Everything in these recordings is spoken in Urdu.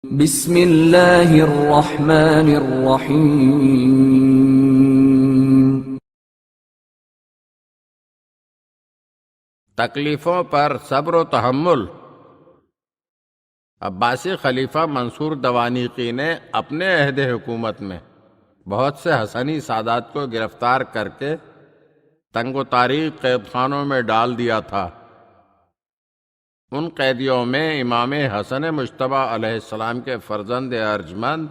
بسم اللہ الرحمن الرحیم۔ تکلیفوں پر صبر و تحمل۔ عباسی خلیفہ منصور دوانیقی نے اپنے عہد حکومت میں بہت سے حسنی سادات کو گرفتار کر کے تنگ و تاریک قید خانوں میں ڈال دیا تھا۔ ان قیدیوں میں امام حسن مجتبیٰ علیہ السلام کے فرزند ارجمند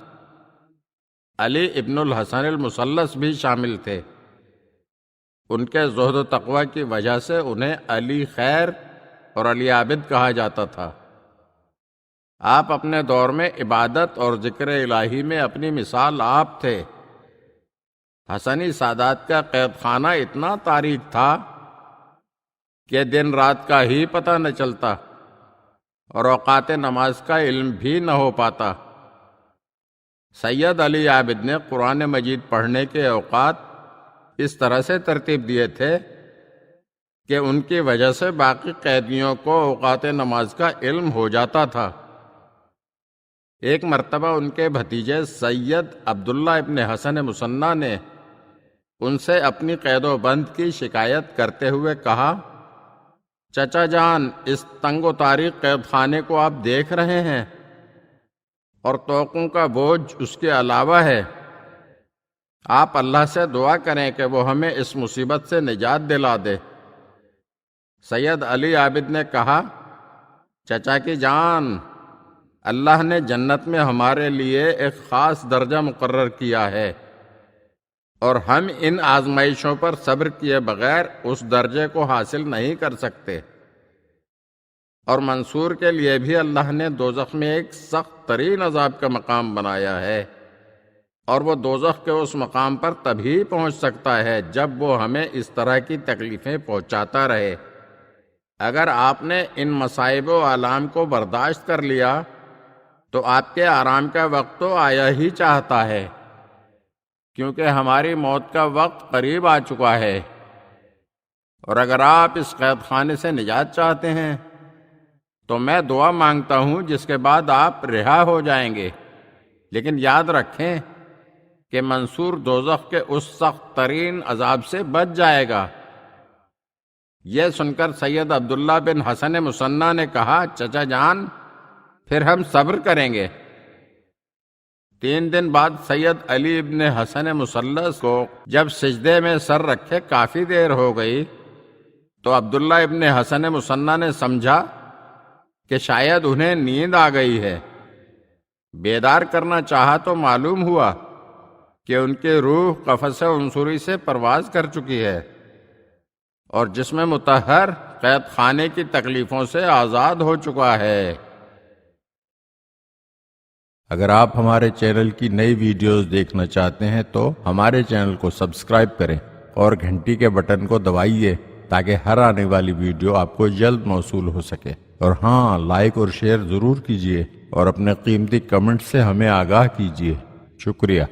علی ابن الحسن المثلث بھی شامل تھے۔ ان کے زہد و تقوی کی وجہ سے انہیں علی خیر اور علی عابد کہا جاتا تھا۔ آپ اپنے دور میں عبادت اور ذکر الہی میں اپنی مثال آپ تھے۔ حسنی سادات کا قید خانہ اتنا تاریک تھا کہ دن رات کا ہی پتہ نہ چلتا اور اوقات نماز کا علم بھی نہ ہو پاتا۔ سید علی عابد نے قرآن مجید پڑھنے کے اوقات اس طرح سے ترتیب دیے تھے کہ ان کی وجہ سے باقی قیدیوں کو اوقات نماز کا علم ہو جاتا تھا۔ ایک مرتبہ ان کے بھتیجے سید عبداللہ ابن حسن مثنیٰ نے ان سے اپنی قید و بند کی شکایت کرتے ہوئے کہا، چچا جان، اس تنگ و تاریک قید خانے کو آپ دیکھ رہے ہیں اور توقوں کا بوجھ اس کے علاوہ ہے۔ آپ اللہ سے دعا کریں کہ وہ ہمیں اس مصیبت سے نجات دلا دے۔ سید علی عابد نے کہا، چچا کی جان، اللہ نے جنت میں ہمارے لیے ایک خاص درجہ مقرر کیا ہے اور ہم ان آزمائشوں پر صبر کیے بغیر اس درجے کو حاصل نہیں کر سکتے۔ اور منصور کے لیے بھی اللہ نے دوزخ میں ایک سخت ترین عذاب کا مقام بنایا ہے، اور وہ دوزخ کے اس مقام پر تبھی پہنچ سکتا ہے جب وہ ہمیں اس طرح کی تکلیفیں پہنچاتا رہے۔ اگر آپ نے ان مصائب و آلام کو برداشت کر لیا تو آپ کے آرام کا وقت تو آیا ہی چاہتا ہے، کیونکہ ہماری موت کا وقت قریب آ چکا ہے۔ اور اگر آپ اس قید خانے سے نجات چاہتے ہیں تو میں دعا مانگتا ہوں جس کے بعد آپ رہا ہو جائیں گے، لیکن یاد رکھیں کہ منصور دوزخ کے اس سخت ترین عذاب سے بچ جائے گا۔ یہ سن کر سید عبداللہ بن حسن مثنیٰ نے کہا، چچا جان، پھر ہم صبر کریں گے۔ 3 دن بعد سید علی ابن حسن مثلث کو جب سجدے میں سر رکھے کافی دیر ہو گئی تو عبداللہ ابن حسن مثنیٰ نے سمجھا کہ شاید انہیں نیند آ گئی ہے۔ بیدار کرنا چاہا تو معلوم ہوا کہ ان کی روح قفس عنصری سے پرواز کر چکی ہے اور جسم مطہر قید خانے کی تکلیفوں سے آزاد ہو چکا ہے۔ اگر آپ ہمارے چینل کی نئی ویڈیوز دیکھنا چاہتے ہیں تو ہمارے چینل کو سبسکرائب کریں اور گھنٹی کے بٹن کو دبائیے تاکہ ہر آنے والی ویڈیو آپ کو جلد موصول ہو سکے۔ اور ہاں، لائک اور شیئر ضرور کیجیے اور اپنے قیمتی کمنٹ سے ہمیں آگاہ کیجیے۔ شکریہ۔